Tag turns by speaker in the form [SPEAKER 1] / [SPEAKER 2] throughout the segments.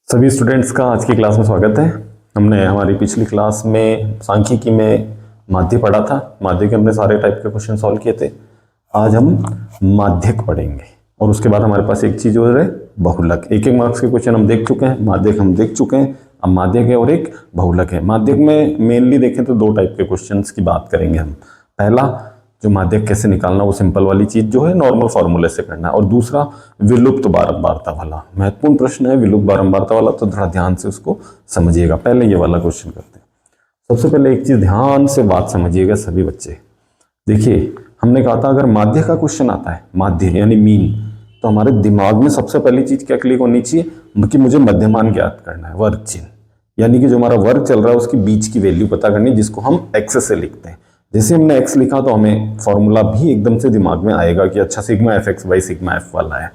[SPEAKER 1] सभी स्टूडेंट्स का आज की क्लास में स्वागत है। हमने हमारी पिछली क्लास में सांख्यिकी में माध्य पढ़ा था। माध्य के हमने सारे टाइप के क्वेश्चन सॉल्व किए थे। आज हम माध्यक पढ़ेंगे और उसके बाद हमारे पास एक चीज और है, बहुलक। एक एक मार्क्स के क्वेश्चन हम देख चुके हैं, माध्यक हम देख चुके हैं। अब माध्यक है और एक बहुलक है। माध्यक में मेनली देखें तो दो टाइप के क्वेश्चन की बात करेंगे हम। पहला, जो माध्यक कैसे निकालना, वो सिंपल वाली चीज जो है नॉर्मल फॉर्मूले से करना है। और दूसरा, विलुप्त बारंबारता वाला महत्वपूर्ण प्रश्न है, विलुप्त बारंबारता वाला, तो थोड़ा ध्यान से उसको समझिएगा। पहले ये वाला क्वेश्चन करते हैं। सबसे पहले एक चीज ध्यान से बात समझिएगा सभी बच्चे। देखिए, हमने कहा था अगर माध्य का क्वेश्चन आता है, माध्य यानी मीन, तो हमारे दिमाग में सबसे पहली चीज क्या क्लिक होनी चाहिए कि मुझे मध्यमान ज्ञात करना है, वर्ग चिन्ह, यानी कि जो हमारा वर्ग चल रहा है उसकी बीच की वैल्यू पता करनी, जिसको हम एक्स से लिखते हैं। जैसे हमने x लिखा तो हमें फॉर्मूला भी एकदम से दिमाग में आएगा कि अच्छा sigma F x by sigma F वाला है।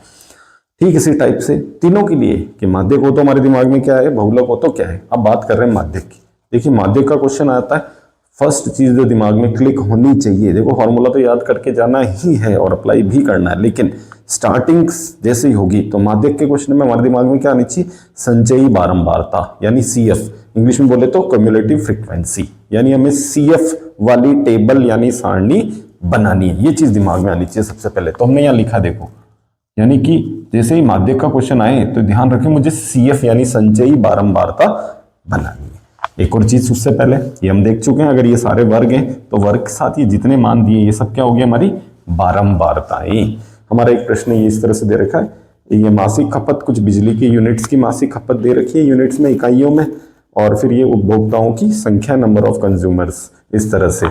[SPEAKER 1] ठीक इसी टाइप से तीनों के लिए कि माध्यक हो तो हमारे दिमाग में क्या है, बहुलक हो तो क्या है। अब बात कर रहे हैं माध्यक की। देखिए, माध्यक का क्वेश्चन आता है, फर्स्ट चीज जो दिमाग में क्लिक होनी चाहिए, देखो फॉर्मूला तो याद करके जाना ही है और अप्लाई भी करना है, लेकिन स्टार्टिंग जैसे ही होगी तो माध्यक के क्वेश्चन में हमारे दिमाग में क्या आनी चाहिए, संचयी बारंबारता यानी CF। इंग्लिश में बोले तो क्यूमुलेटिव फ्रीक्वेंसी, यानी हमें CF वाली टेबल यानी सारणी बनानी है। ये चीज दिमाग में आनी चाहिए सबसे पहले। तो हमने यहाँ लिखा, देखो, यानी कि जैसे ही माध्यक का क्वेश्चन आए तो ध्यान रखें मुझे CF यानी संचयी बारंबारता बनानी है। एक और चीज उससे पहले, ये हम देख चुके हैं, अगर ये सारे वर्ग हैं तो वर्ग के साथ ये जितने मान दिए ये सब क्या हो गया, हमारी बारंबारताएं। हमारा एक प्रश्न ये इस तरह से दे रखा है, ये मासिक खपत, कुछ बिजली की यूनिट्स की मासिक खपत दे रखी है यूनिट्स में, इकाइयों में, और फिर ये उपभोक्ताओं की संख्या, नंबर ऑफ कंज्यूमर्स, इस तरह से।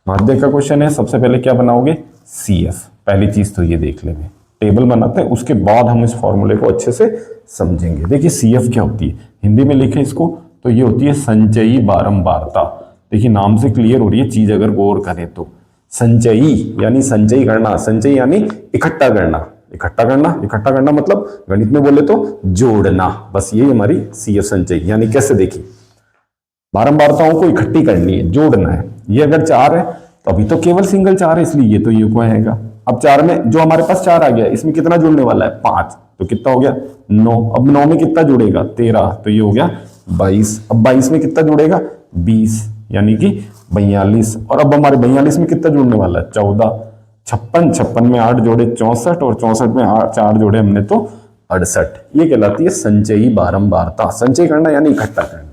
[SPEAKER 1] माध्यक का क्वेश्चन है, सबसे पहले क्या बनाओगे, CF। पहली चीज तो ये देख लेंगे, टेबल बनाते हैं, उसके बाद हम इस फॉर्मूले को अच्छे से समझेंगे। देखिए CF क्या होती है, हिंदी में लिखे इसको तो ये होती है संचयी बारंबारता। देखिए नाम से क्लियर हो रही है चीज, अगर गौर करें तो। संचयी यानी संचय करना, संचय यानी इकट्ठा करना, इकट्ठा करना मतलब गणित में बोले तो जोड़ना। बस ये हमारी CF संचय, यानी कैसे, देखिए बारंबारताओं को इकट्ठी करनी है, जोड़ना है। ये अगर 4 है तो अभी तो केवल सिंगल 4 है, इसलिए ये तो ये को आएगा। अब 4 में जो हमारे पास 4 आ गया, इसमें कितना जुड़ने वाला है, 5, तो कितना हो गया 9। अब 9 में कितना जुड़ेगा, 13, तो ये हो गया 22। अब 22 में कितना जुड़ेगा, 20, यानी कि 42। और अब हमारे 42 में कितना जुड़ने वाला है, 14। 56 में 8 जोड़े 64, और 64 में 4 जोड़े हमने तो 68। ये कहलाती है संचयी बारंबारता। संचय करना यानी इकट्ठा करना।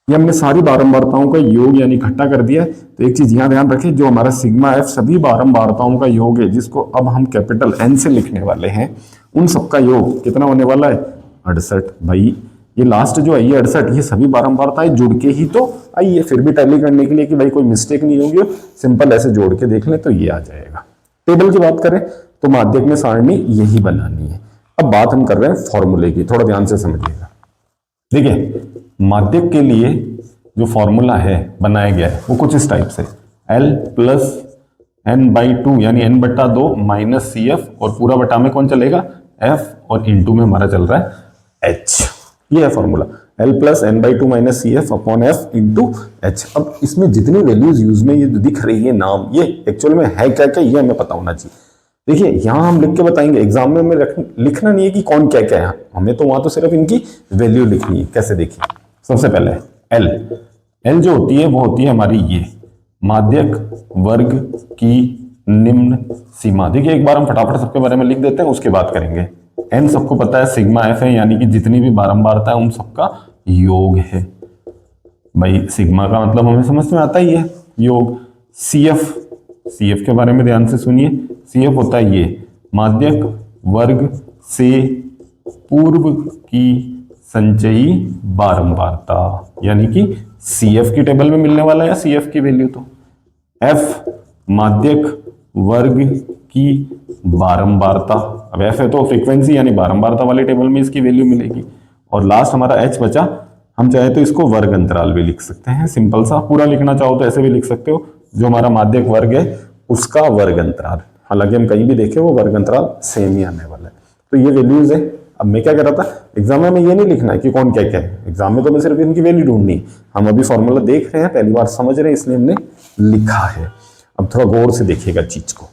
[SPEAKER 1] ये हमने सारी बारंबारताओं का योग यानी इकट्ठा कर दिया है। तो एक चीज यहाँ ध्यान रखें, जो हमारा सिग्मा एफ सभी बारंबारताओं का योग है, जिसको अब हम कैपिटल N से लिखने वाले हैं, उन सबका योग कितना होने वाला है, 68। भाई ये लास्ट जो आई है 68, ये सभी बारंबारताएं जुड़ के ही तो आई है। फिर भी टैली करने के लिए कि भाई कोई मिस्टेक नहीं होगी, सिंपल ऐसे जोड़ के देख लें तो ये आ जाएगा। टेबल की बात करें तो माध्यक में सारणी यही बनानी है। अब बात हम कर रहे हैं फॉर्मूले की, थोड़ा ध्यान से समझिएगा। देखिए, माध्यक के लिए जो फॉर्मूला है बनाया गया है वो कुछ इस टाइप से, L प्लस N/2 यानी N/2 माइनस CF, और पूरा बटा में कौन चलेगा, F, और इंटू में हमारा चल रहा है H। ये है formula, L plus N/2 minus CF upon F into H। अब इसमें जितनी वैल्यूज यूज में ये दिख रही है नाम, ये एक्चुअल में है क्या क्या, ये हमें पता होना चाहिए। देखिए यहां हम लिख के बताएंगे, एग्जाम में हमें लिखना नहीं है कि कौन क्या क्या है, हमें तो वहां तो सिर्फ इनकी वैल्यू लिखनी है। कैसे, देखिए सबसे पहले L जो होती है वो होती है हमारी ये माध्यक वर्ग की निम्न सीमा। देखिए एक बार हम फटाफट सबके बारे में लिख देते हैं, उसके बाद करेंगे। N सबको पता है सिग्मा F है, यानी कि जितनी भी बारंबारता है उन सबका योग है। भाई सिग्मा का मतलब हमें समझ में आता ही है, योग। CF के बारे में ध्यान से सुनिए, CF होता है ये माध्यक वर्ग से पूर्व की संचयी बारंबारता, यानी कि CF की टेबल में मिलने वाला है CF की वैल्यू। तो F माध्यक वर्ग की बारंबारता, अब F है तो फ्रीक्वेंसी यानी बारंबारता वाले टेबल में इसकी वैल्यू मिलेगी। और लास्ट हमारा H बचा, हम चाहे तो इसको वर्ग अंतराल भी लिख सकते हैं, सिंपल सा। पूरा लिखना चाहो तो ऐसे भी लिख सकते हो, जो हमारा माध्यक वर्ग है उसका वर्ग अंतराल। हालांकि हम कहीं भी देखें वो वर्ग अंतराल सेम ही आने वाला है। तो ये वैल्यूज है। अब मैं क्या कर रहा था, एग्जाम में ये नहीं लिखना है कि कौन क्या क्या है, एग्जाम में तो मैं सिर्फ इनकी वैल्यू ढूंढनी है। हम अभी फॉर्मूला देख रहे हैं, पहली बार समझ रहे हैं, इसलिए हमने लिखा है। अब थोड़ा गौर से देखिएगा चीज को।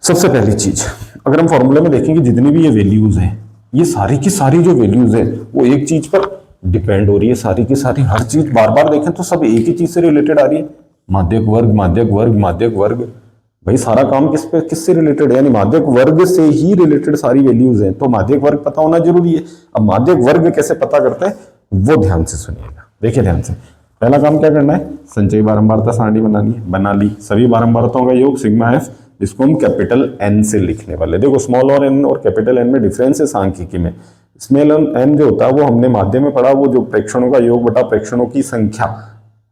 [SPEAKER 1] सबसे पहली चीज, अगर हम फॉर्मूले में देखेंगे जितनी भी ये वैल्यूज हैं, ये सारी की सारी जो वैल्यूज है वो एक चीज पर डिपेंड हो रही है, सारी की सारी हर चीज बार बार देखें तो सब एक ही चीज से रिलेटेड आ रही है। माध्यक वर्ग, माध्यक वर्ग, माध्यक वर्ग, भाई सारा काम किससे रिलेटेड है, यानी माध्यक वर्ग से ही रिलेटेड सारी वैल्यूज हैं, तो माध्यक वर्ग पता होना जरूरी है। अब माध्यक वर्ग कैसे पता करते हैं वो ध्यान से सुनिएगा, देखिए ध्यान से। पहला काम क्या करना है, संचयी बारंबारता सारणी बनानी है, बना ली। सभी बारंबारताओं का योग सिग्मा एफ, जिसको हम कैपिटल एन से लिखने वाले। देखो स्मॉल और एन और कैपिटल एन में डिफरेंस है सांख्यिकी में। स्मॉल एन जो होता है वो हमने माध्यम में पढ़ा, वो जो प्रेक्षणों का योग बटा प्रेक्षणों की संख्या,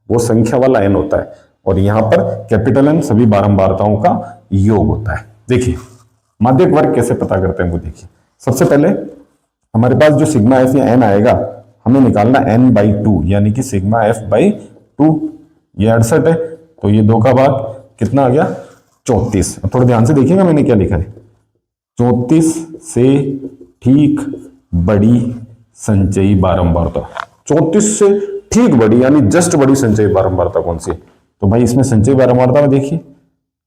[SPEAKER 1] वो संख्या वाला एन होता है, और यहां पर कैपिटल एन सभी बारंबारताओं का योग होता है। देखिए माध्यक वर्ग कैसे पता करते हैं वो देखिए। सबसे पहले हमारे पास जो सिग्मा एफ या एन आएगा, हमें निकालना n बाई 2, यानी कि सिग्मा एफ बाई 2। ये 68 है, तो ये 2 का भाग कितना आ गया, 34। अब थोड़ा ध्यान से देखिएगा मैंने क्या लिखा है, 34 से ठीक बड़ी संचयी बारंबारता। 34 से ठीक बड़ी यानी जस्ट बड़ी संचयी बारंबारता कौन सी है, तो भाई इसमें संचयी बारंबारता में देखिए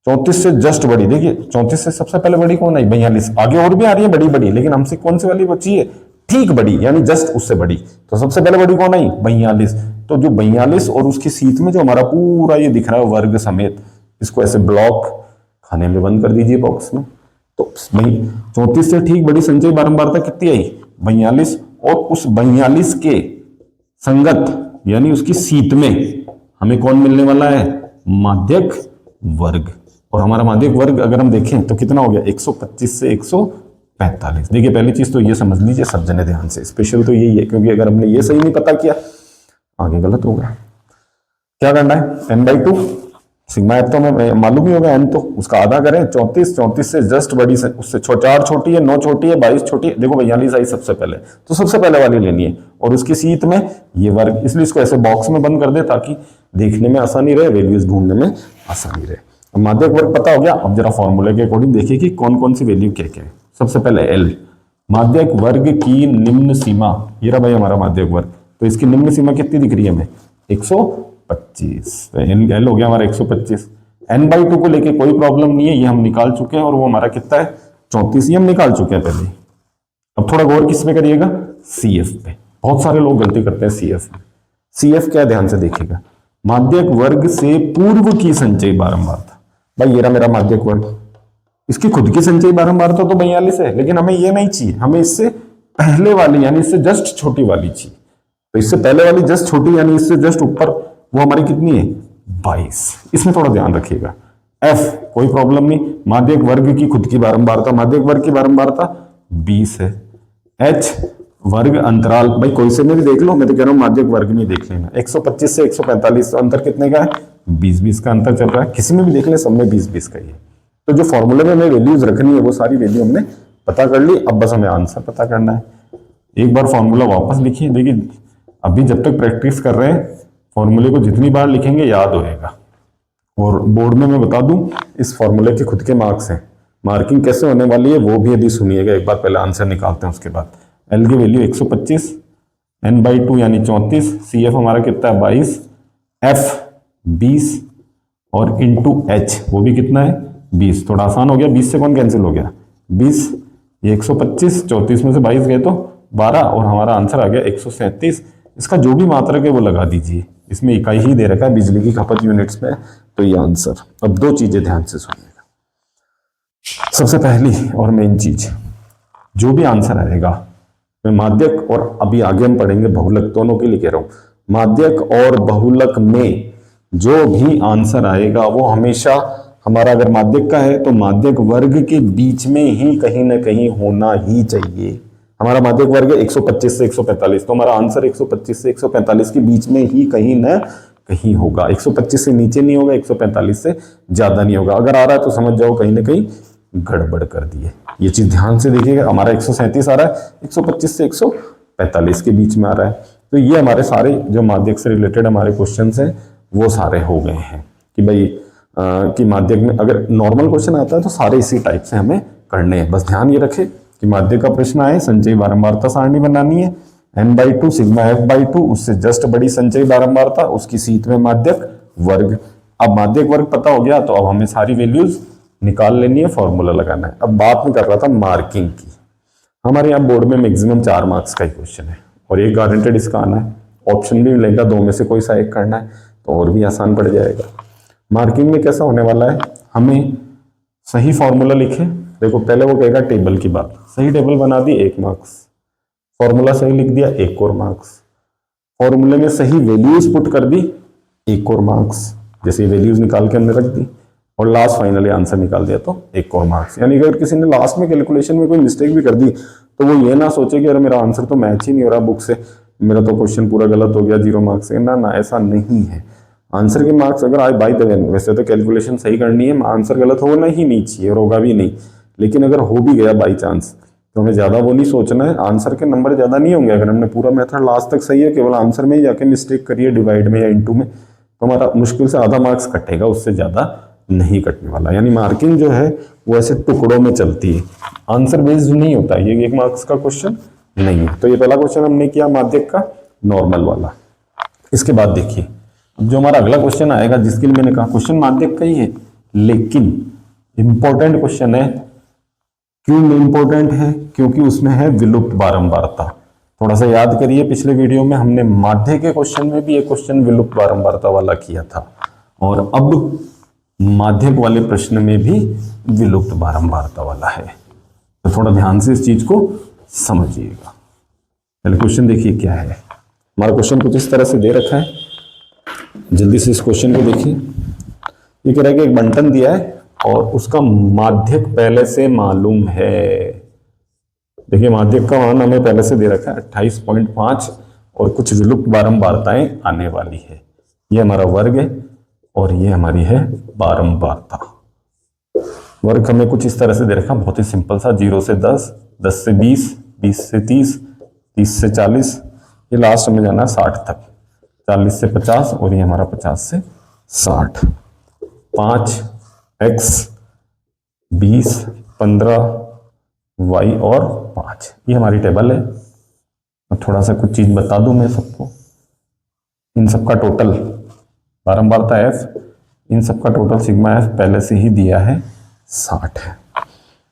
[SPEAKER 1] 34 से जस्ट बड़ी, देखिए 34 से सबसे पहले बड़ी कौन आई, 42। आगे और भी आ रही है बड़ी बड़ी, लेकिन हमसे कौन सी वाली बची है, ठीक बड़ी यानी जस्ट उससे बड़ी। तो सबसे पहले बड़ी कौन आई, 42। तो जो 42 और उसकी सीट में जो हमारा पूरा ये दिख रहा है वर्ग समेत, इसको ऐसे ब्लॉक खाने में बंद कर दीजिए बॉक्स में। तो 34 से ठीक बड़ी संचयी बारंबारता कितनी आई, 42, और उस 42 के संगत यानी उसकी सीट में हमें कौन मिलने वाला है, माध्यक वर्ग। और हमारा माध्यक वर्ग अगर हम देखें तो कितना हो गया, 125 से 145। देखिए पहली चीज तो ये समझ लीजिए सब जने ध्यान से, स्पेशल तो यही है, क्योंकि अगर हमने ये सही नहीं पता किया आगे गलत होगा। क्या करना है, n बाई 2, सिग्मा एफ तो हमें मालूम ही होगा, n तो उसका आधा करें, 34 से जस्ट बड़ी से, उससे 4 छोटी है, 9 छोटी है, 22 छोटी है। देखो 42 आई सबसे पहले, तो सबसे पहले वाली लेनी है, और उसकी सीट में ये वर्ग, इसलिए इसको ऐसे बॉक्स में बंद कर दे ताकि देखने में आसानी रहे, वैल्यूज ढूंढने में आसानी रहे। अब माध्यक वर्ग पता हो गया, अब जरा फॉर्मूले के अकॉर्डिंग देखिए कि कौन कौन सी वैल्यू क्या क्या है। सबसे पहले L, माध्यक वर्ग की निम्न सीमा, ये रहा भाई हमारा माध्यक वर्ग, तो इसकी निम्न सीमा कितनी दिख रही है हमें, 125। L हो गया हमारा 125। n बाई 2 को लेके कोई प्रॉब्लम नहीं है, ये हम निकाल चुके हैं, और वो हमारा कितना है, 34, ये हम निकाल चुके हैं पहले। अब थोड़ा गौर किस पे करिएगा, CF पे। बहुत सारे लोग गलती करते हैं CF में। CF क्या, ध्यान से देखिएगा, माध्यक वर्ग से पूर्व की संचयी बारंबारता। भाई ये रहा मेरा माध्यक वर्ग, इसकी खुद की संचयी बारंबारता तो 42 है, लेकिन हमें ये नहीं चाहिए, हमें इससे पहले वाली यानी इससे जस्ट छोटी वाली चाहिए। तो इससे पहले वाली जस्ट छोटी यानी इससे जस्ट ऊपर, वो हमारी कितनी है, 22। इसमें थोड़ा ध्यान रखिएगा। F कोई प्रॉब्लम नहीं, माध्यक वर्ग की खुद की बारंबारता, माध्यक वर्ग की बारंबारता 20 है। H वर्ग अंतराल, भाई कोई से में भी देख लो, मैं तो कह रहा हूं माध्यक वर्ग में देख लेना। 125 से 145, अंतर कितने का है, 20-20 का अंतर चल रहा है, किसी में भी देख ले, सब में 20-20 का ही है। तो जो फॉर्मूले में हमें वैल्यूज रखनी है वो सारी वैल्यू हमने पता कर ली, अब बस हमें आंसर पता करना है। एक बार फॉर्मूला वापस लिखिए, देखिए अभी जब तक प्रैक्टिस कर रहे हैं फॉर्मूले को जितनी बार लिखेंगे याद होएगा। और बोर्ड में मैं बता दूं, इस फॉर्मूले के खुद के मार्क्स हैं, मार्किंग कैसे होने वाली है वो भी अभी सुनिएगा। एक बार पहले आंसर निकालते हैं, उसके बाद L की वैल्यू 125, n बाई 2 यानी 34, CF हमारा कितना है 22, F 20 और इंटू H वो भी कितना है 20। थोड़ा आसान हो गया, 20 से कौन कैंसिल हो गया, 20, ये 125, 34 में से 22 गए तो 12, और हमारा आंसर आ गया 137। इसका जो भी मात्रक है वो लगा दीजिए, इसमें इकाई ही दे रखा है बिजली की खपत यूनिट्स में, तो ये आंसर। अब दो चीजें ध्यान से सुनिएगा, सबसे पहली और मेन चीज, जो भी आंसर आएगा मैं माध्यक और अभी आगे हम पढ़ेंगे बहुलक, दोनों के लिए कह रहा हूं, माध्यक और बहुलक में जो भी आंसर आएगा वो हमेशा हमारा, अगर माध्यक का है तो माध्यक वर्ग के बीच में ही कहीं ना कहीं होना ही चाहिए। हमारा माध्यक वर्ग है 125 से 145, तो हमारा आंसर 125 से 145 के बीच में ही कहीं ना कहीं होगा। 125 से नीचे नहीं होगा, 145 से ज्यादा नहीं होगा। अगर आ रहा है तो समझ जाओ कहीं ना कहीं गड़बड़ कर दिए। ये चीज ध्यान से देखिएगा, हमारा 137 आ रहा है, 125 से 145 के बीच में आ रहा है। तो ये हमारे सारे जो माध्यक से रिलेटेड हमारे क्वेश्चंस हैं वो सारे हो गए हैं कि भाई कि माध्यक में अगर नॉर्मल क्वेश्चन आता है तो सारे इसी टाइप से हमें करने हैं। बस ध्यान ये रखें कि माध्यक का प्रश्न आए, संचयी बारंबारता सारणी बनानी है, n by 2 sigma f by 2, उससे जस्ट बड़ी संचयी बारंबारता, उसकी सीट में माध्यक वर्ग। अब माध्यक वर्ग पता हो गया तो अब हमें सारी वैल्यूज निकाल लेनी है, फॉर्मूला लगाना है। अब बात में कर रहा था मार्किंग की, हमारे यहाँ बोर्ड में मैक्सिमम 4 मार्क्स का ही क्वेश्चन है और एक गारंटेड इसका आना है, ऑप्शन भी मिलेगा, 2 में से कोई सा एक करना है तो और भी आसान पड़ जाएगा। मार्किंग में कैसा होने वाला है, हमें सही फॉर्मूला लिखे, देखो पहले वो कहेगा टेबल की बात, सही टेबल बना दी 1 मार्क्स, फॉर्मूला सही लिख दिया 1 और मार्क्स, फॉर्मूले में सही वैल्यूज पुट कर दी 1 और मार्क्स, जैसे वैल्यूज निकाल के हमने रख दी, और लास्ट फाइनली आंसर निकाल दिया तो 1 और मार्क्स। यानी अगर किसी ने लास्ट में कैलकुलेशन में कोई मिस्टेक भी कर दी तो वो ये ना सोचे कि अरे मेरा आंसर तो मैच ही नहीं हो रहा बुक से, मेरा तो क्वेश्चन पूरा गलत हो गया 0 मार्क्स से। ना ना, ऐसा नहीं है। आंसर के मार्क्स अगर आए बाय द वे, वैसे तो कैलकुलेशन सही करनी है, आंसर गलत होना ही नहीं चाहिए और होगा भी नहीं, लेकिन अगर हो भी गया बाई चांस तो हमें ज्यादा वो नहीं सोचना है, आंसर के नंबर ज्यादा नहीं होंगे। अगर हमने पूरा मेथड लास्ट तक सही है, केवल आंसर में ही जाके मिस्टेक करिए डिवाइड में या इनटू में, तो हमारा मुश्किल से आधा मार्क्स कटेगा, उससे ज्यादा नहीं कटने वाला। यानी मार्किंग जो है वो ऐसे टुकड़ों में चलती है, आंसर बेस्ड नहीं होता, ये 1 मार्क्स का क्वेश्चन नहीं है। तो ये पहला क्वेश्चन हमने किया माध्यक का नॉर्मल वाला। इसके बाद देखिए अब जो हमारा अगला क्वेश्चन आएगा, जिसके लिए मैंने कहा क्वेश्चन माध्यक का ही है, लेकिन इंपॉर्टेंट क्वेश्चन है। क्यों इंपॉर्टेंट है? क्योंकि उसमें है विलुप्त बारंबारता। थोड़ा सा याद करिए, पिछले वीडियो में हमने माध्य के क्वेश्चन में भी एक क्वेश्चन विलुप्त बारंबारता वाला किया था, और अब माध्यक वाले प्रश्न में भी विलुप्त बारंबारता वाला है। तो थोड़ा ध्यान से इस चीज को समझिएगा। पहले क्वेश्चन देखिए क्या है। हमारा क्वेश्चन कुछ इस तरह से दे रखा है, जल्दी से इस क्वेश्चन को देखिए। ये कह रहा है कि एक बंटन दिया है और उसका माध्यक पहले से मालूम है। देखिए माध्यक का मान हमें पहले से दे रखा है 28.5 और कुछ विलुप्त बारंबारताएं आने वाली है। ये हमारा वर्ग है और ये हमारी है बारंबारता। वर्ग हमें कुछ इस तरह से दे रखा, बहुत ही सिंपल सा, 0 से 10, 10 से 20, 20 से 30, 30 से 40, ये लास्ट में जाना है 60 तक, 40 से 50 और ये हमारा 50 से 60। 5x 20 15 y और 5, ये हमारी टेबल है। अब थोड़ा सा कुछ चीज बता दूं मैं सबको, इन सबका टोटल बारंबारता f, इन सबका टोटल सिग्मा f पहले से ही दिया है 60 है।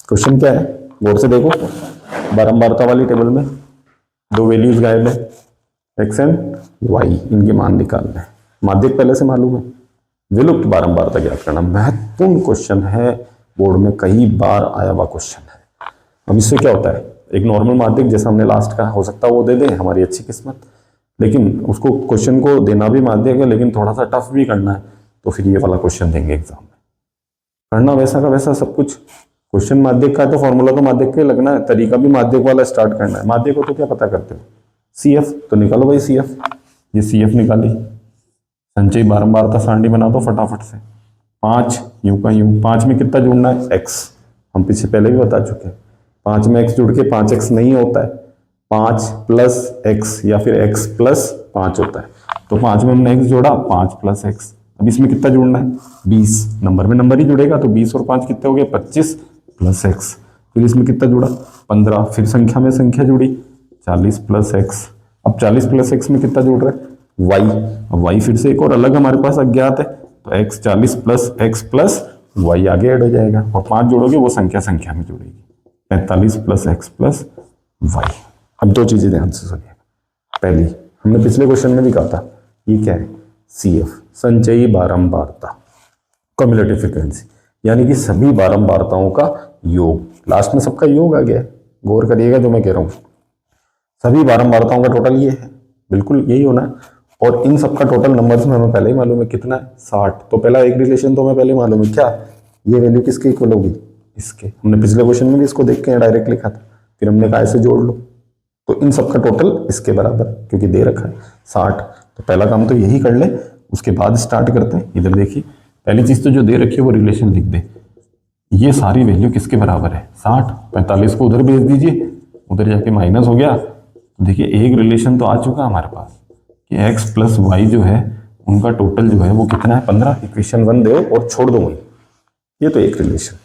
[SPEAKER 1] क्वेश्चन क्या है, गौर से देखो, बारंबारता वाली टेबल में 2 वैल्यूज गायब है, x एंड y, इनके मान निकालने हैं। माध्यक पहले से मालूम है, विलुप्त बारंबारता ज्ञात करना। महत्वपूर्ण क्वेश्चन है, बोर्ड में कई बार आया हुआ क्वेश्चन है। अब इससे क्या होता है, एक नॉर्मल माध्यक जैसा हमने लास्ट कहा, हो सकता है वो दे दे, हमारी अच्छी किस्मत, लेकिन उसको क्वेश्चन को देना भी माध्यक है लेकिन थोड़ा सा टफ भी करना है, तो फिर ये वाला क्वेश्चन देंगे एग्जाम में। करना वैसा का वैसा सब कुछ, क्वेश्चन माध्यक का है तो फॉर्मूला तो माध्यक के लगना है, तरीका भी माध्यक वाला स्टार्ट करना है। माध्यक को तो क्या पता करते हो, CF, तो निकालो भाई CF, ये CF निकाली, संचयी बारंबारता सारणी बना दो फटाफट से। 5 यूं का यूं, 5 में कितना जोड़ना है, x, हम पीछे पहले भी बता चुके हैं। 5 में x जुड़ के 5x नहीं होता है, 5 प्लस x या फिर x प्लस 5 होता है। तो 5 में हमने x जोड़ा, 5 प्लस x। अब इसमें कितना जोड़ना है, 20, नंबर में नंबर ही जुड़ेगा, तो 20 और 5 कितने हो गए, 25 प्लस x। फिर इसमें कितना जुड़ा, 15, फिर संख्या में संख्या जुड़ी, 40 प्लस x। अब 40 प्लस x में कितना जुड़ रहा है, y। अब y फिर से एक और अलग हमारे पास अज्ञात है, तो x 40 plus x plus y आगे ऐड हो जाएगा, और 5 जोड़ोगे वो संख्या संख्या में जुड़ेगी, 45 प्लस x प्लस y। अब 2 चीजें ध्यान से सुनिए। पहली, हमने पिछले क्वेश्चन में भी कहा था, ये क्या है, CF, संचयी बारंबारता, कम्युलेटिव फ्रीक्वेंसी, यानी कि सभी बारंबारताओं का योग। लास्ट में सबका योग आ गया है, गौर करिएगा जो मैं कह रहा हूं। सभी बारंबारताओं का टोटल ये है, बिल्कुल यही होना है, और इन सबका टोटल नंबर्स में हमें पहले ही मालूम है कितना है, 60। तो पहला एक रिलेशन तो हमें पहले मालूम है, क्या, ये वैल्यू किसके इक्वल होगी, इसके। हमने पिछले क्वेश्चन में भी इसको देख के डायरेक्ट लिखा था, फिर हमने कहा ऐसे जोड़ लो, तो इन सबका टोटल इसके बराबर, क्योंकि दे रखा है 60। तो पहला काम तो यही कर ले, उसके बाद स्टार्ट करते हैं। इधर देखिए, पहली चीज तो जो दे रखी है वो रिलेशन लिख दे, ये सारी वैल्यू किसके बराबर है, 60। 45 को उधर भेज दीजिए, उधर जाके माइनस हो गया। तो देखिए एक रिलेशन तो आ चुका हमारे पास कि x प्लस वाई जो है उनका टोटल जो है वो कितना है, 15। इक्वेशन 1 दो और छोड़ दो वहीं, ये तो एक रिलेशन।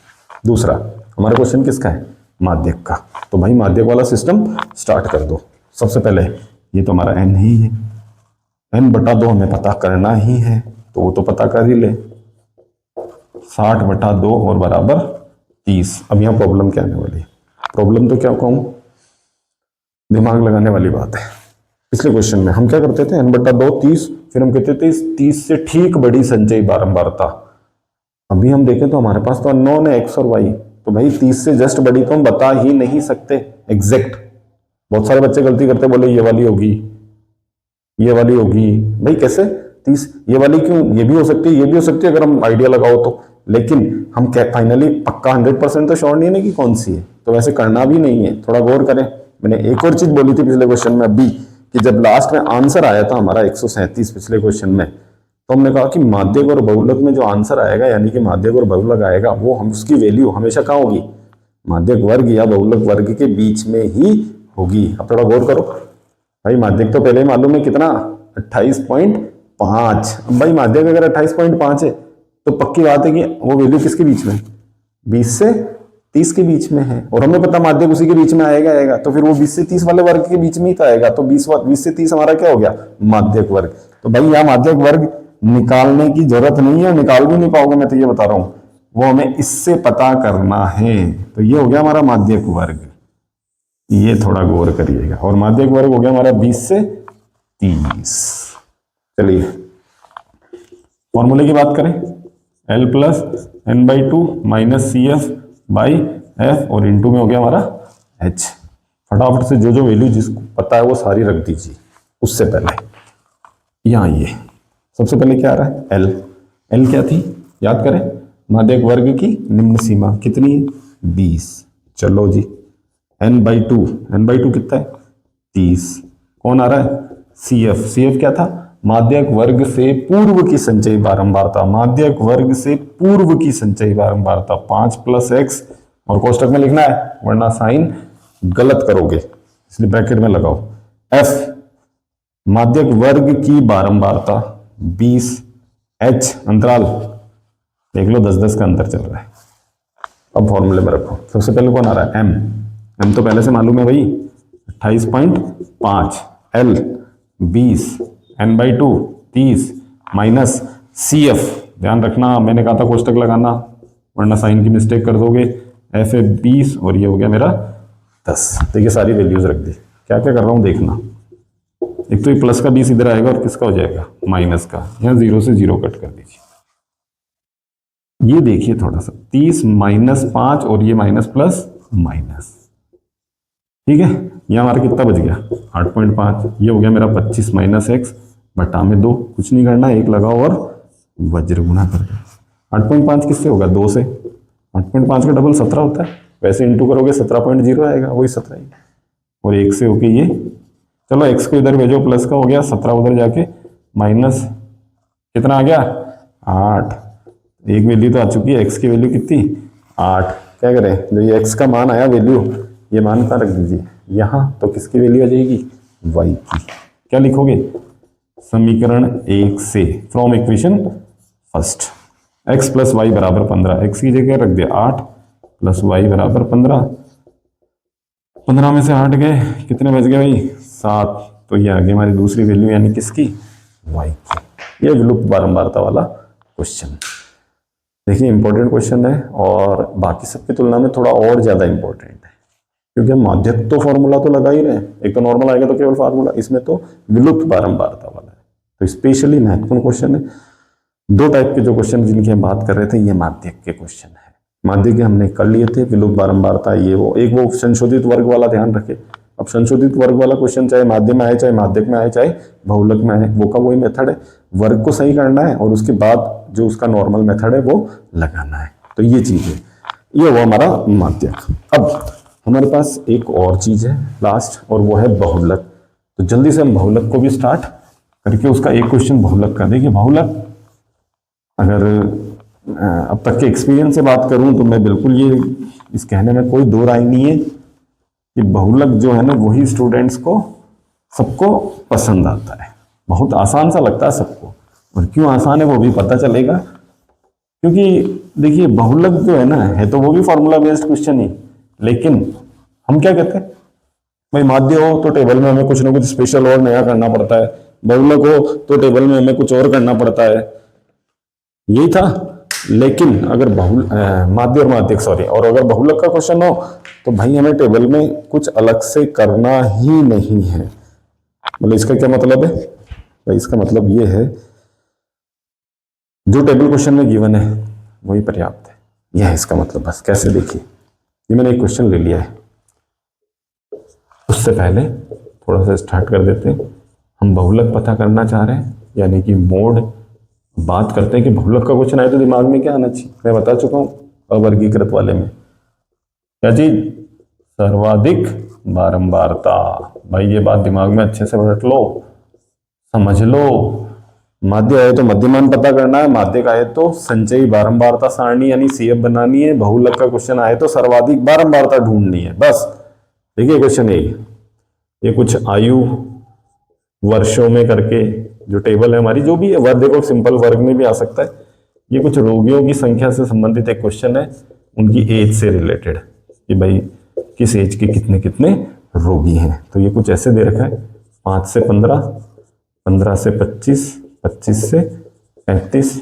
[SPEAKER 1] दूसरा हमारा क्वेश्चन किसका है, माध्यक का। तो भाई माध्यक वाला सिस्टम स्टार्ट कर दो। सबसे पहले ये तो हमारा n ही है, n बटा 2 हमें पता करना ही है, तो वो तो पता कर ही ले, 60 बटा 2 और बराबर 30। अब यहाँ प्रॉब्लम क्या आने वाली है, प्रॉब्लम तो क्या कहूँ, दिमाग लगाने वाली बात है। पिछले क्वेश्चन में हम क्या करते थे, n/2 30, फिर हम कहते थे 30 से ठीक बड़ी संचयी बारंबारता। अभी हम देखें तो हमारे पास तो अननोन है x और y, तो भाई 30 से जस्ट बड़ी तो हम बता ही नहीं सकते एग्जैक्ट। बहुत सारे बच्चे गलती करते, बोले ये वाली होगी, ये वाली होगी। भाई कैसे 30, ये वाली क्यों, ये भी हो सकती है, ये भी हो सकती है अगर हम आइडिया लगाओ तो। लेकिन हम क्या फाइनली पक्का 100% तो श्योर नहीं है ना कि कौन सी है, तो वैसे करना भी नहीं है, थोड़ा गौर करें। मैंने एक और चीज बोली थी पिछले क्वेश्चन में अभी, कि जब लास्ट में आंसर आया था हमारा 137 पिछले क्वेश्चन में, तो हमने कहा कि माध्यक और बहुलक में जो आंसर आएगा, यानी कि माध्यक और बहुलक आएगा, वो हम उसकी वैल्यू हमेशा कहाँ होगी, माध्यक वर्ग या बहुलक वर्ग के बीच में ही होगी। अब थोड़ा गौर करो भाई, माध्यक तो पहले मालूम है कितना, 28.5। अब भाई माध्यक अगर 28.5 है तो पक्की बात है कि वो वैल्यू किसके बीच में, 20 से 30 के बीच में है, और हमें पता माध्यक उसी के बीच में आएगा, तो फिर वो 20 से 30 वाले वर्ग के बीच में ही तो आएगा। तो 20 से 30 हमारा क्या हो गया, माध्यक वर्ग। तो भाई यहाँ माध्यक वर्ग निकालने की जरूरत नहीं है, निकाल भी नहीं पाओगे, मैं तो ये बता रहा हूं, वो हमें इससे पता करना है। तो ये हो गया हमारा माध्यक वर्ग, ये थोड़ा गौर करिएगा। और माध्यक वर्ग हो गया हमारा 20 से 30। चलिए फॉर्मूले की बात करें, L plus n/2 minus CF/F, और इंटू में हो गया हमारा H। फटाफट से जो जो वैल्यू जिसको पता है वो सारी रख दीजिए। उससे पहले यहाँ ये सबसे पहले क्या आ रहा है, L क्या थी याद करें, माध्यक वर्ग की निम्न सीमा कितनी है, 20। चलो जी, n/2 कितना है, 30। कौन आ रहा है, CF क्या था, माध्यक वर्ग से पूर्व की संचयी बारंबारता, माध्यक वर्ग से पूर्व की संचयी बारंबारता 5 + x, और कोष्टक में लिखना है वरना साइन गलत करोगे, इसलिए ब्रैकेट में लगाओ। F माध्यक वर्ग की बारंबारता 20, H अंतराल देख लो 10-10 का अंतर चल रहा है। अब फॉर्मूले में रखो, सबसे पहले कौन आ रहा है, M तो पहले से मालूम है भाई 28.5, L 20, n/2 30 माइनस CF, ध्यान रखना मैंने कहा था कोष्टक लगाना वरना साइन की मिस्टेक कर दोगे, F है 20 और ये हो गया मेरा 10। देखिए सारी वैल्यूज रख दी, क्या क्या कर रहा हूं देखना। एक तो ये प्लस का 20 इधर आएगा और किसका हो जाएगा, माइनस का, यहाँ 0 से 0 कट कर दीजिए। ये देखिए थोड़ा सा 30 - 5 और ये माइनस प्लस माइनस, ठीक है। ये हमारा कितना बच गया 8.5, ये हो गया मेरा 25 - x बटा में 2, कुछ नहीं करना, 1 लगाओ और वज्र गुना कर दो। 8.5 किससे होगा, 2 से, 8.5 का डबल 17 होता है, वैसे इंटू करोगे 17.0 आएगा, वही 17 ही, और 1 से होके ये, चलो x को इधर भेजो, प्लस का हो गया 17 उधर जाके माइनस कितना आ गया 8, एक वैल्यू तो आ चुकी है, x की वैल्यू कितनी 8। क्या करें, जो ये x का मान आया वैल्यू, ये मान का रख दीजिए यहाँ, तो किसकी वैल्यू आ जाएगी, y की। क्या लिखोगे, समीकरण 1 से from equation first, x + y = 15, x की जगह रख दिया 8 + y = 15, 15 में से 8 गए, कितने बच गए भाई 7, तो ये आ गई हमारी दूसरी वैल्यू, यानी किसकी, y की। ये विलुप्त बारंबारता वाला क्वेश्चन, देखिए इंपॉर्टेंट क्वेश्चन है, और बाकी सबकी तुलना में थोड़ा और ज्यादा इंपॉर्टेंट है, क्योंकि हम माध्यक तो फॉर्मूला तो लगा ही रहे हैं, एक तो नॉर्मल आएगा तो केवल फार्मूला, इसमें तो विलुप्त बारंबारता वाला है, तो स्पेशली महत्वपूर्ण क्वेश्चन है। 2 टाइप के जो क्वेश्चन जिनकी हम बात कर रहे थे, ये माध्यक के क्वेश्चन है। माध्यक हमने कर लिए थे, विलुप्त बारंबारता ये वो, एक वो संशोधित वर्ग वाला ध्यान रखे। अब संशोधित वर्ग वाला क्वेश्चन चाहे माध्यम में आए, चाहे माध्यक में आए, चाहे बहुलक में आए, वो का वही मेथड है, वर्ग को सही करना है और उसके बाद जो उसका नॉर्मल मेथड है वो लगाना है। तो ये चीज है, ये वो हमारा माध्यक। अब हमारे पास एक और चीज है लास्ट, और वो है बहुलक। तो जल्दी से हम बहुलक को भी स्टार्ट करके उसका एक क्वेश्चन बहुलक का देखिए। बहुलक अगर अब तक के एक्सपीरियंस से बात करूं तो मैं बिल्कुल ये इस कहने में कोई दो राय नहीं है कि बहुलक जो है ना वही स्टूडेंट्स को सबको पसंद आता है, बहुत आसान सा लगता है सबको। और क्यों आसान है वो भी पता चलेगा, क्योंकि देखिए बहुलक जो है ना है तो वो भी फॉर्मूला बेस्ड क्वेश्चन ही, लेकिन हम क्या कहते हैं भाई माध्य हो तो टेबल में हमें कुछ ना कुछ स्पेशल और नया करना पड़ता है, बहुलक हो तो टेबल में हमें कुछ और करना पड़ता है। यही था लेकिन अगर माध्य और माध्यक सॉरी, और अगर बहुलक का क्वेश्चन हो तो भाई हमें टेबल में कुछ अलग से करना ही नहीं है। मतलब इसका क्या मतलब है भाई? इसका मतलब ये है जो टेबल क्वेश्चन में गिवन है वही पर्याप्त है, यह है इसका मतलब। बस कैसे देखिए, ये मैंने एक क्वेश्चन ले लिया है, उससे पहले थोड़ा सा स्टार्ट कर देते हैं। हम बहुलक पता करना चाह रहे हैं, यानी कि मोड। बात करते हैं कि बहुलक का क्वेश्चन आए तो दिमाग में क्या आना चाहिए। मैं बता चुका हूं अवर्गीकृत वाले में क्या चीज, सर्वाधिक बारंबारता। भाई ये बात दिमाग में अच्छे से रट लो, समझ लो। माध्य आए तो मध्यमान पता करना है, माध्यक आए तो संचयी बारंबारता सारणी यानी सीएफ बनानी है, बहुलक का क्वेश्चन आए तो सर्वाधिक बारंबारता ढूंढनी है। बस देखिए क्वेश्चन यही, ये कुछ आयु वर्षों में करके जो टेबल है हमारी, जो भी है वर्ग, देखो सिंपल वर्ग में भी आ सकता है। ये कुछ रोगियों की संख्या से संबंधित एक क्वेश्चन है, उनकी एज से रिलेटेड, कि भाई किस एज के कितने कितने रोगी हैं। तो ये कुछ ऐसे दे रखा है, 5 से 15, 15 से 25, 25 से 35,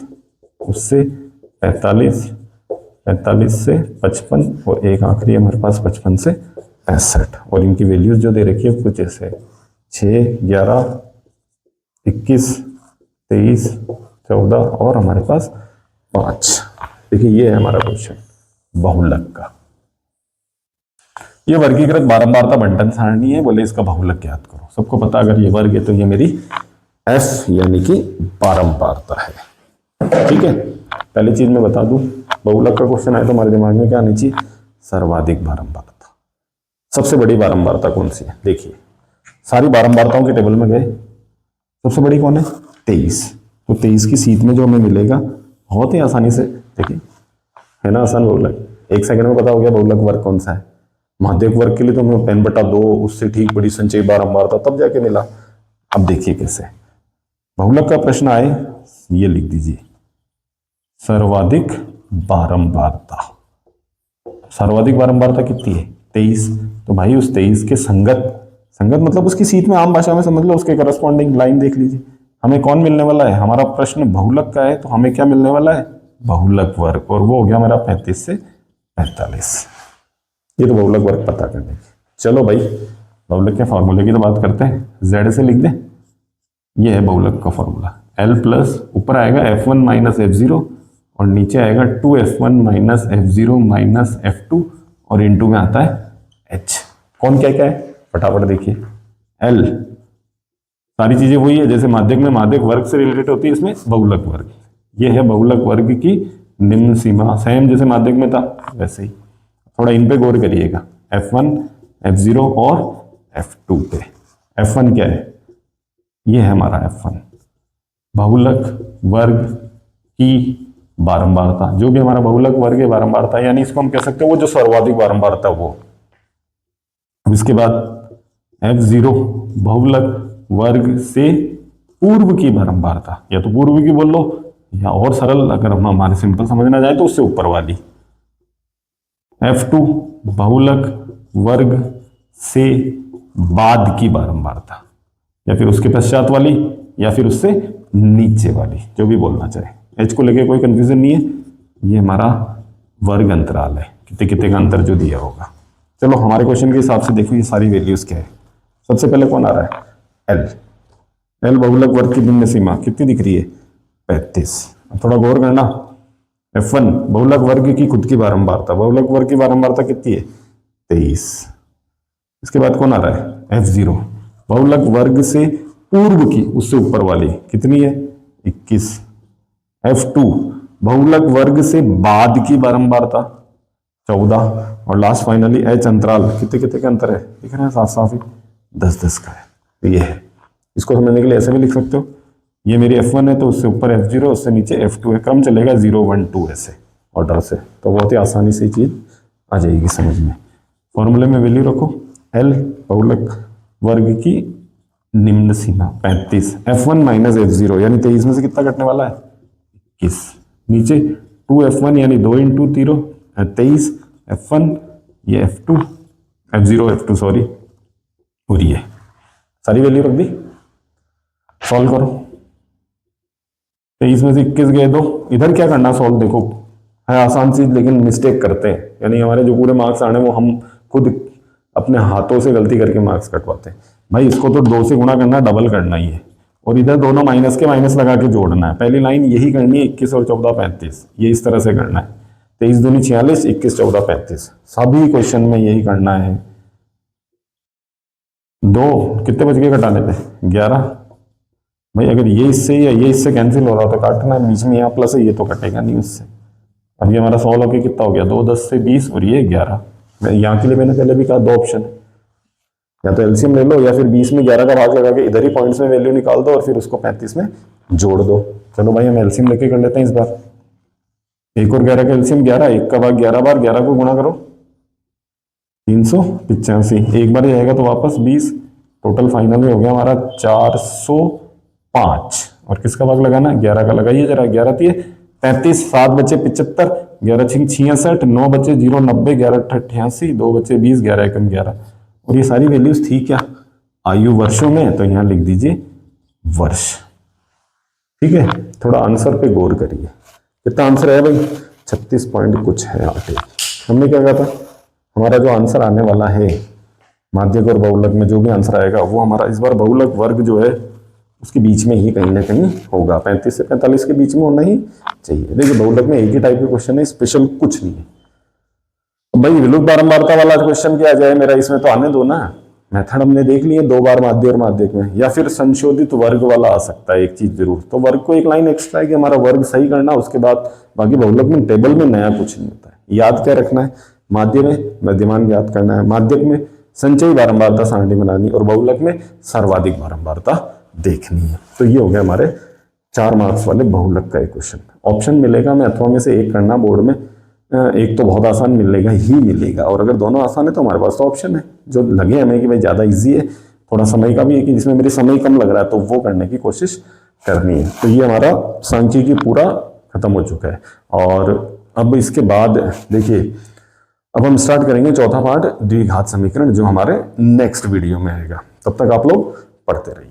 [SPEAKER 1] उससे 45, 45 से 55, और एक आखिरी हमारे पास 55 से 65। और इनकी वैल्यूज जो दे रखी है कुछ ऐसे 6, 11, 21, 23, 14 और हमारे पास 5। देखिए ये है हमारा क्वेश्चन बहुलक का। ये वर्गीकृत बारंबारता बंटन सारणी है, बोले इसका बहुलक ज्ञात करो। सबको पता अगर ये वर्ग है तो ये मेरी एफ यानी कि बारंबारता है। ठीक है, पहली चीज मैं बता दूं, बहुलक का क्वेश्चन आए तो हमारे दिमाग में क्या आनी चाहिए, सर्वाधिक बारंबारता। सबसे बड़ी बारंबारता कौन सी है? देखिए सारी बारंबारताओं के टेबल में गए, सबसे बड़ी कौन है, 23। तो 23 की सीट में जो हमें मिलेगा बहुत ही आसानी से, देखिए है ना आसान बहुलक, 1 सेकंड में पता हो गया बहुलक वर्ग कौन सा है। माध्यक वर्ग के लिए तो हमें n बटा 2 उससे ठीक बड़ी संचयी बारंबारता तब जाके मिला। अब देखिए कैसे बहुलक का प्रश्न आए, ये लिख दीजिए सर्वाधिक बारंबारता। सर्वाधिक बारंबारता कितनी है, 23। तो भाई उस 23 के संगत, संगत मतलब उसकी सीट में, आम भाषा में समझ लो उसके करस्पॉन्डिंग लाइन देख लीजिए। हमें कौन मिलने वाला है, हमारा प्रश्न बहुलक का है तो हमें क्या मिलने वाला है, बहुलक वर्ग, और वो हो गया मेरा 35 से 45। ये तो बहुलक वर्ग पता करने की। चलो भाई बहुलक के फॉर्मूले की तो बात करते हैं, जेड से लिख दें। ये है बहुलक का फॉर्मूला, एल प्लस ऊपर आएगा F1 माइनस F0 और नीचे आएगा 2F1 minus F0 minus F2 और इनटू में आता है H। कौन क्या क्या है फटाफट देखिए, L सारी चीजें वही है जैसे माध्यक में माध्यक वर्ग से रिलेटेड होती है, इसमें बहुलक वर्ग। ये है बहुलक वर्ग की निम्न सीमा, सेम जैसे माध्यक में था वैसे ही। थोड़ा इन पे गौर करिएगा, F1, F0 और F2 पे। F1 क्या है, ये है हमारा F1 बहुलक वर्ग की बारंबारता। जो भी हमारा बहुलक वर्ग है बारंबारता, यानी इसको हम कह सकते हैं वो जो सर्वाधिक बारंबारता वो। अब इसके बाद F0 बहुलक वर्ग से पूर्व की बारंबारता, या तो पूर्व की बोल लो, या और सरल अगर हम हमारे सिंपल समझना जाए तो उससे ऊपर वाली। F2 बहुलक वर्ग से बाद की बारंबारता, या फिर उसके पश्चात वाली, या फिर उससे नीचे वाली, जो भी बोलना चाहे। H को लेके कोई कंफ्यूजन नहीं है, ये हमारा वर्ग अंतराल है, कितने कितने का अंतर जो दिया होगा। चलो हमारे क्वेश्चन के हिसाब से देखो ये सारी वैल्यूज क्या है। सबसे पहले कौन आ रहा है, L। L बहुलक वर्ग की निम्न सीमा कितनी दिख रही है, 35। थोड़ा गौर करना, F1 बहुलक वर्ग की खुद की बारंबारता, बहुलक वर्ग की बारंबारता कितनी है, 23। इसके बाद कौन आ रहा है, F0 बहुलक वर्ग से पूर्व की, उससे ऊपर वाली कितनी है, 21। F2 बहुलक वर्ग से बाद की बारंबारता 14। और लास्ट फाइनली H अंतराल, कितने कितने का अंतर है दिख रहा है साफ साफ ही, 10-10 का है। तो ये है, इसको समझने के लिए ऐसे भी लिख सकते हो, ये मेरी F1 है तो उससे ऊपर F0, उससे नीचे F2 है, क्रम चलेगा 0 1 2 ऐसे ऑर्डर से। तो बहुत ही आसानी से चीज आ जाएगी समझ में। फॉर्मूले में वैल्यू रखो, L बहुलक वर्ग की निम्न सीमा 35, F1 माइनस F0 यानी 23 में से कितना कटने वाला है, 21। नीचे 2F1 यानी 2 इंटू 23 F1, ये F2 F0 F2 सॉरी, और ये सारी वैल्यू रख दी। सॉल्व करो, 23 में से 21 गए 2। इधर क्या करना सॉल्व, देखो है आसान चीज लेकिन मिस्टेक करते हैं, यानी हमारे जो पूरे मार्क्स आने वो हम खुद अपने हाथों से गलती करके मार्क्स कटवाते हैं। भाई इसको तो 2 से गुणा करना, डबल करना ही है, और इधर दोनों माइनस के माइनस लगा के जोड़ना है। पहली लाइन यही करनी है, 21 और 14 35, ये इस तरह से करना है। 23 दूनी 46, 21 14 35, सभी क्वेश्चन में यही करना है। 2 कितने बच गए घटाने पे, 11। भाई अगर ये इससे या ये इससे कैंसिल हो रहा तो काटना है, बीच में यहाँ प्लस है, ये तो कटेगा नहीं उससे। अब ये हमारा सॉल्व होके कितना हो गया, 2 10 से 20 और ये 11। यहाँ के लिए मैंने पहले भी कहा 2 ऑप्शन है, या तो एलसीएम ले लो या फिर 20 में 11 का भाग लगा के इधर ही पॉइंट्स में वैल्यू निकाल दो और फिर उसको 35 में जोड़ दो। चलो भाई हम एलसीएम लेके कर लेते हैं इस बार। 1 और 11 का एलसीएम 11, 1 का भाग 11 बार, 11 को गुणा करो 385, एक बार जाएगा तो वापस 20, टोटल फाइनल में हो गया हमारा 405। और किसका भाग लगाना, 11 का लगाइए जरा, 11 थी 35, 7 बचे 75, 11 छिंग 66, 9 बचे 0 90, 11 88, 2 बचे 20, 11 एकम 11। और ये सारी वैल्यूज थी क्या, आयु वर्षों में, तो यहां लिख दीजिए वर्ष। ठीक है, थोड़ा आंसर पे गौर करिए, कितना आंसर है भाई, 36 पॉइंट कुछ है 8। हमने क्या कहा था, हमारा जो आंसर आने वाला है माध्यक और बहुलक में, जो भी आंसर आएगा वो हमारा इस बार बहुलक वर्ग जो है उसके बीच में ही कहीं ना कहीं होगा, 35 से 45 के बीच में होना ही चाहिए। देखिए बहुलक में एक ही टाइप के क्वेश्चन है, स्पेशल कुछ नहीं है। भाई विलुप्त बारंबारता वाला क्वेश्चन क्या आ जाए मेरा, इसमें तो आने दो ना। मेथड हमने देख लिए 2 बार माध्य और माध्यक में, या फिर संशोधित वर्ग वाला आ सकता है एक चीज जरूर, तो वर्ग को एक लाइन एक्स्ट्रा है कि हमारा वर्ग सही करना, उसके बाद बाकी बहुलक में टेबल में नया कुछ नहीं होता है। याद क्या रखना है, माध्य में मध्यमान ज्ञात करना है, माध्यक में संचयी बारंबारता सारणी बनानी, और बहुलक में सर्वाधिक बारंबारता देखनी है। तो ये हो गया हमारे 4 मार्क्स वाले बहुलक का एक क्वेश्चन। ऑप्शन मिलेगा में अथवा में से एक करना बोर्ड में, एक तो बहुत आसान मिलेगा ही मिलेगा, और अगर दोनों आसान है तो हमारे पास तो ऑप्शन है जो लगे हमें कि भाई ज़्यादा इजी है, थोड़ा समय का भी है कि जिसमें मेरी समय कम लग रहा है तो वो करने की कोशिश करनी है। तो ये हमारा सांख्यिकी पूरा खत्म हो चुका है। और अब इसके बाद देखिए, अब हम स्टार्ट करेंगे चौथा पार्ट, द्विघात समीकरण, जो हमारे नेक्स्ट वीडियो में आएगा। तब तक आप लोग पढ़ते रहिए।